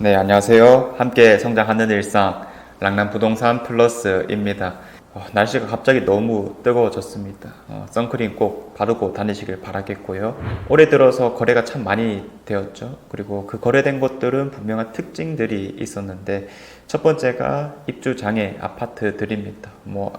네, 안녕하세요. 함께 성장하는 일상, 랑남부동산 플러스입니다. 날씨가 갑자기 너무 뜨거워졌습니다. 선크림 꼭 바르고 다니시길 바라겠고요. 올해 들어서 거래가 참 많이 되었죠. 그리고 그 거래된 것들은 분명한 특징들이 있었는데, 첫 번째가 입주장애 아파트들입니다.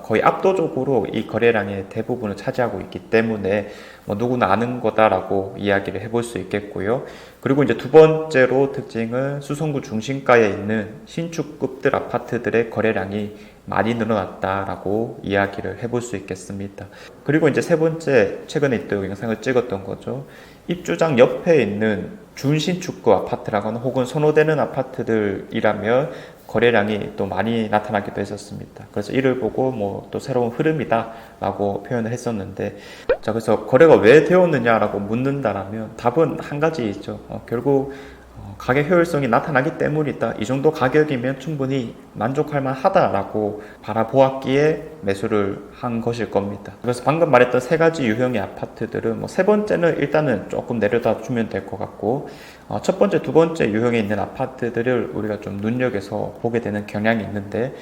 거의 압도적으로 이 거래량의 대부분을 차지하고 있기 때문에 누구나 아는 거다라고 이야기를 해볼 수 있겠고요. 그리고 이제 두 번째로 특징은 수성구 중심가에 있는 신축급들 아파트들의 거래량이 많이 늘어났다라고 이야기를 해볼 수 있겠습니다. 그리고 이제 세 번째, 최근에 또 영상을 찍었던 거죠. 입주장 옆에 있는 준신축급 아파트라거나 혹은 선호되는 아파트들이라면 거래량이 또 많이 나타나기도 했었습니다. 그래서 이를 보고 또 새로운 흐름이다라고 표현을 했었는데, 자, 그래서 거래가 왜 되었느냐라고 묻는다라면 답은 한 가지이죠. 결국 가격 효율성이 나타나기 때문이다. 이 정도 가격이면 충분히 만족할 만하다라고 바라보았기에 매수를 한 것일 겁니다. 그래서 방금 말했던 세 가지 유형의 아파트들은 세 번째는 일단은 조금 내려다 주면 될 것 같고, 첫 번째, 두 번째 유형에 있는 아파트들을 우리가 좀 눈여겨서 보게 되는 경향이 있는데,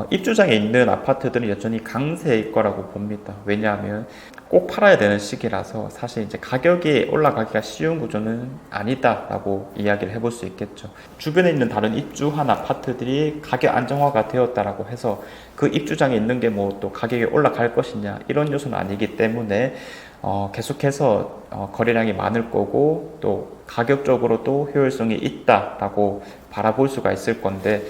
입주장에 있는 아파트들은 여전히 강세일 거라고 봅니다. 왜냐하면 꼭 팔아야 되는 시기라서 사실 이제 가격이 올라가기가 쉬운 구조는 아니다라고 이야기를 해볼 수 있겠죠. 주변에 있는 다른 입주한 아파트들이 가격 안정화가 되었다라고 해서 그 입주장에 있는 게 또 가격이 올라갈 것이냐 이런 요소는 아니기 때문에 계속해서 거래량이 많을 거고 또 가격적으로도 효율성이 있다라고 바라볼 수가 있을 건데,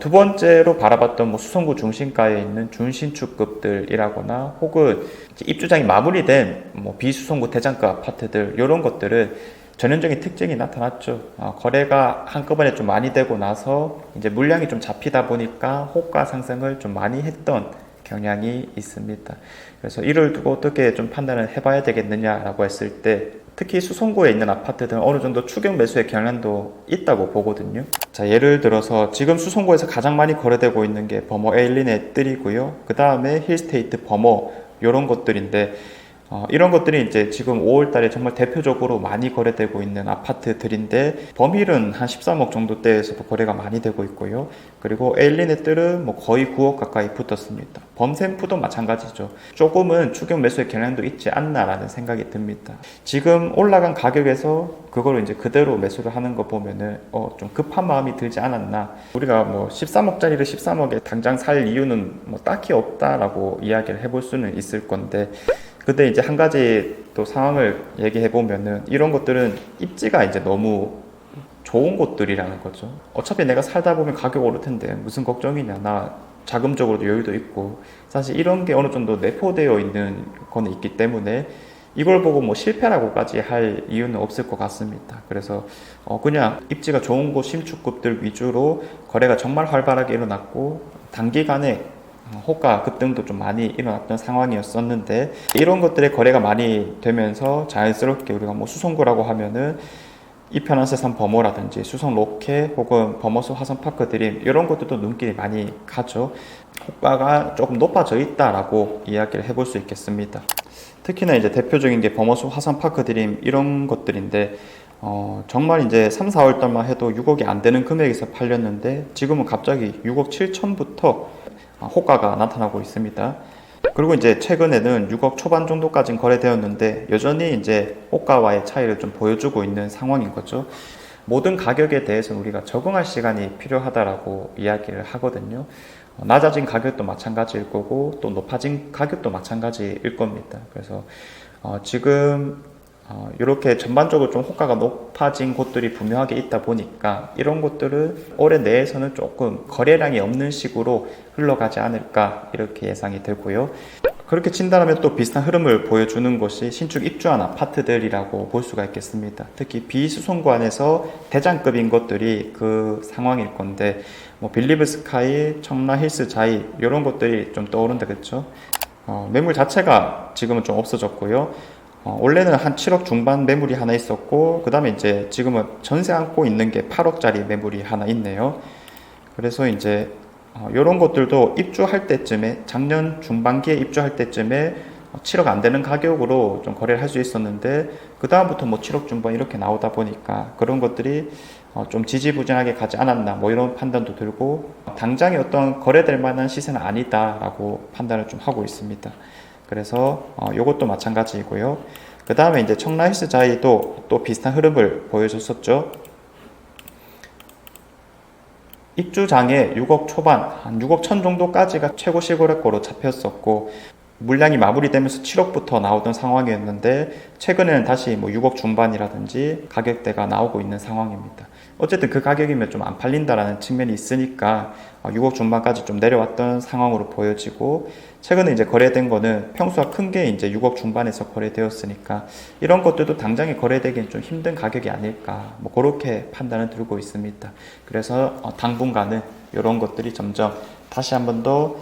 두 번째로 바라봤던 수성구 중심가에 있는 준신축급들이라거나 혹은 입주장이 마무리된 비수성구 대장급 아파트들, 이런 것들은 전형적인 특징이 나타났죠. 거래가 한꺼번에 좀 많이 되고 나서 이제 물량이 좀 잡히다 보니까 호가 상승을 좀 많이 했던 경향이 있습니다. 그래서 이를 두고 어떻게 좀 판단을 해봐야 되겠느냐라고 했을 때, 특히 수성구에 있는 아파트들은 어느 정도 추격 매수의 경향도 있다고 보거든요. 자, 예를 들어서 지금 수성구에서 가장 많이 거래되고 있는 게 버머 에일린의 뜰이고요. 그 다음에 힐스테이트 버머, 이런 것들인데, 이런 것들이 이제 지금 5월 달에 정말 대표적으로 많이 거래되고 있는 아파트들인데, 범힐은 한 13억 정도대에서도 거래가 많이 되고 있고요. 그리고 에일린의 뜰은 거의 9억 가까이 붙었습니다. 범샘프도 마찬가지죠. 조금은 추격 매수의 경향도 있지 않나라는 생각이 듭니다. 지금 올라간 가격에서 그걸 이제 그대로 매수를 하는 거 보면은 좀 급한 마음이 들지 않았나. 우리가 13억짜리를 13억에 당장 살 이유는 딱히 없다라고 이야기를 해볼 수는 있을 건데, 근데 이제 한 가지 또 상황을 얘기해 보면은 이런 것들은 입지가 이제 너무 좋은 곳들이라는 거죠. 어차피 내가 살다 보면 가격 오를 텐데 무슨 걱정이냐. 나 자금적으로도 여유도 있고, 사실 이런 게 어느 정도 내포되어 있는 거는 있기 때문에 이걸 보고 실패라고까지 할 이유는 없을 것 같습니다. 그래서 그냥 입지가 좋은 곳 신축급들 위주로 거래가 정말 활발하게 일어났고, 단기간에 호가 급등도 좀 많이 일어났던 상황이었었는데, 이런 것들의 거래가 많이 되면서 자연스럽게 우리가 수성구라고 하면은 이편한세산 버머라든지 수성 로켓 혹은 버머스 화성파크 드림, 이런 것들도 눈길이 많이 가죠. 호가가 조금 높아져 있다라고 이야기를 해볼 수 있겠습니다. 특히나 이제 대표적인 게 버머스 화성파크 드림, 이런 것들인데, 정말 이제 3, 4월 달만 해도 6억이 안 되는 금액에서 팔렸는데 지금은 갑자기 6억 7천부터 호가가 나타나고 있습니다. 그리고 이제 최근에는 6억 초반 정도까지는 거래되었는데 여전히 이제 호가와의 차이를 좀 보여주고 있는 상황인 거죠. 모든 가격에 대해서는 우리가 적응할 시간이 필요하다라고 이야기를 하거든요. 낮아진 가격도 마찬가지일 거고 또 높아진 가격도 마찬가지일 겁니다. 그래서 지금 이렇게 전반적으로 좀 호가가 높아진 곳들이 분명하게 있다 보니까 이런 곳들은 올해 내에서는 조금 거래량이 없는 식으로 흘러가지 않을까, 이렇게 예상이 되고요. 그렇게 친다면 또 비슷한 흐름을 보여주는 것이 신축 입주한 아파트들이라고 볼 수가 있겠습니다. 특히 비수성구 안에서 대장급인 것들이 그 상황일 건데, 빌리브 스카이, 청라 힐스 자이, 이런 것들이 좀 떠오른다, 그렇죠? 매물 자체가 지금은 좀 없어졌고요. 원래는 한 7억 중반 매물이 하나 있었고, 그 다음에 이제 지금은 전세 안고 있는 게 8억짜리 매물이 하나 있네요. 그래서 이제 이런 것들도 입주할 때쯤에, 작년 중반기에 입주할 때쯤에 7억 안 되는 가격으로 좀 거래를 할 수 있었는데, 그 다음부터 7억 중반 이렇게 나오다 보니까 그런 것들이 좀 지지부진하게 가지 않았나 뭐 이런 판단도 들고 당장에 어떤 거래될 만한 시세는 아니다라고 판단을 좀 하고 있습니다. 그래서 이것도 마찬가지이고요. 그 다음에 이제 청라헬스자이도 또 비슷한 흐름을 보여줬었죠. 입주장에 6억 초반, 한 6억 천 정도까지가 최고 실거래가로 잡혔었고 물량이 마무리되면서 7억부터 나오던 상황이었는데 최근에는 다시 뭐 6억 중반이라든지 가격대가 나오고 있는 상황입니다. 어쨌든 그 가격이면 좀 안 팔린다라는 측면이 있으니까 6억 중반까지 좀 내려왔던 상황으로 보여지고 최근에 이제 거래된 거는 평수가 큰 게 이제 6억 중반에서 거래되었으니까 이런 것들도 당장에 거래되기엔 좀 힘든 가격이 아닐까 뭐 그렇게 판단을 들고 있습니다. 그래서 당분간은 이런 것들이 점점 다시 한번 더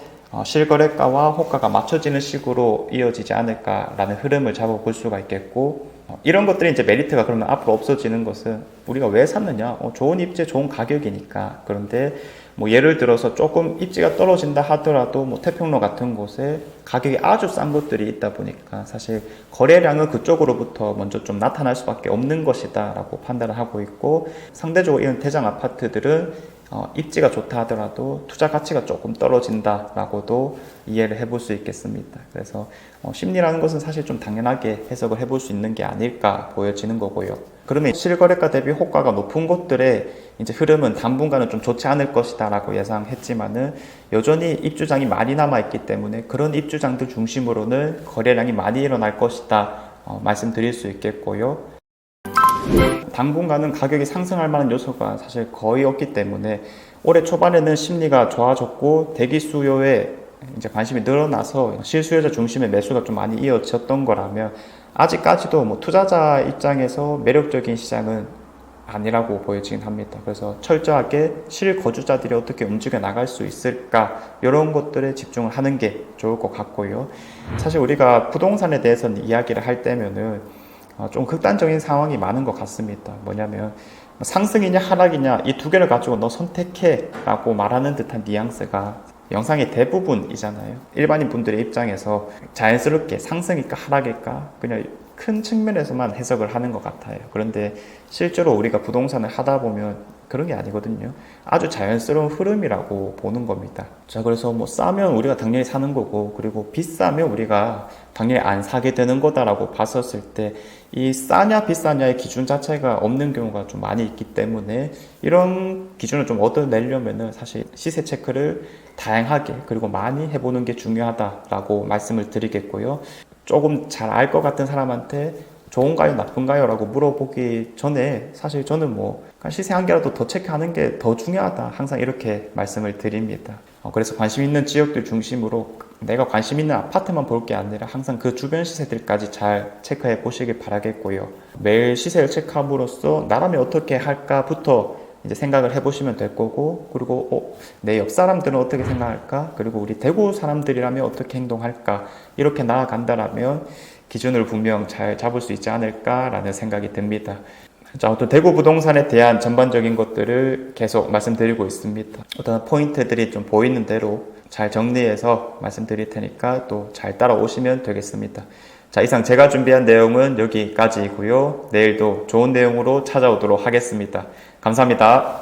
실거래가와 호가가 맞춰지는 식으로 이어지지 않을까라는 흐름을 잡아볼 수가 있겠고 이런 것들이 이제 메리트가 그러면 앞으로 없어지는 것은 우리가 왜 샀느냐? 좋은 입지, 좋은 가격이니까. 그런데 뭐 예를 들어서 조금 입지가 떨어진다 하더라도 뭐 태평로 같은 곳에 가격이 아주 싼 것들이 있다 보니까 사실 거래량은 그쪽으로부터 먼저 좀 나타날 수밖에 없는 것이다라고 판단을 하고 있고 상대적으로 이런 대장 아파트들은 입지가 좋다 하더라도 투자 가치가 조금 떨어진다라고도 이해를 해볼 수 있겠습니다. 그래서 심리라는 것은 사실 좀 당연하게 해석을 해볼 수 있는 게 아닐까 보여지는 거고요. 그러면 실거래가 대비 호가가 높은 곳들의 이제 흐름은 당분간은 좀 좋지 않을 것이다라고 예상했지만은 여전히 입주장이 많이 남아있기 때문에 그런 입주장들 중심으로는 거래량이 많이 일어날 것이다 말씀드릴 수 있겠고요. 당분간은 가격이 상승할 만한 요소가 사실 거의 없기 때문에 올해 초반에는 심리가 좋아졌고 대기 수요에 이제 관심이 늘어나서 실수요자 중심의 매수가 좀 많이 이어졌던 거라면 아직까지도 뭐 투자자 입장에서 매력적인 시장은 아니라고 보여지긴 합니다. 그래서 철저하게 실거주자들이 어떻게 움직여 나갈 수 있을까 이런 것들에 집중을 하는 게 좋을 것 같고요. 사실 우리가 부동산에 대해서는 이야기를 할 때면은 좀 극단적인 상황이 많은 것 같습니다. 뭐냐면 상승이냐 하락이냐 이 두 개를 가지고 너 선택해 라고 말하는 듯한 뉘앙스가 영상의 대부분이잖아요. 일반인 분들의 입장에서 자연스럽게 상승일까 하락일까 그냥 큰 측면에서만 해석을 하는 것 같아요. 그런데 실제로 우리가 부동산을 하다 보면 그런 게 아니거든요. 아주 자연스러운 흐름이라고 보는 겁니다. 자, 그래서 뭐 싸면 우리가 당연히 사는 거고, 그리고 비싸면 우리가 당연히 안 사게 되는 거다라고 봤었을 때, 이 싸냐 비싸냐의 기준 자체가 없는 경우가 좀 많이 있기 때문에, 이런 기준을 좀 얻어내려면은 사실 시세 체크를 다양하게, 그리고 많이 해보는 게 중요하다라고 말씀을 드리겠고요. 조금 잘 알 것 같은 사람한테 좋은가요, 나쁜가요? 라고 물어보기 전에 사실 저는 뭐 시세 한 개라도 더 체크하는 게 더 중요하다. 항상 이렇게 말씀을 드립니다. 그래서 관심 있는 지역들 중심으로 내가 관심 있는 아파트만 볼 게 아니라 항상 그 주변 시세들까지 잘 체크해 보시길 바라겠고요. 매일 시세를 체크함으로써 나라면 어떻게 할까부터 이제 생각을 해보시면 될 거고, 그리고 내 옆 사람들은 어떻게 생각할까? 그리고 우리 대구 사람들이라면 어떻게 행동할까? 이렇게 나아간다라면 기준을 분명 잘 잡을 수 있지 않을까라는 생각이 듭니다. 자, 어떤 대구 부동산에 대한 전반적인 것들을 계속 말씀드리고 있습니다. 어떤 포인트들이 좀 보이는 대로 잘 정리해서 말씀드릴 테니까 또 잘 따라오시면 되겠습니다. 자, 이상 제가 준비한 내용은 여기까지이고요. 내일도 좋은 내용으로 찾아오도록 하겠습니다. 감사합니다.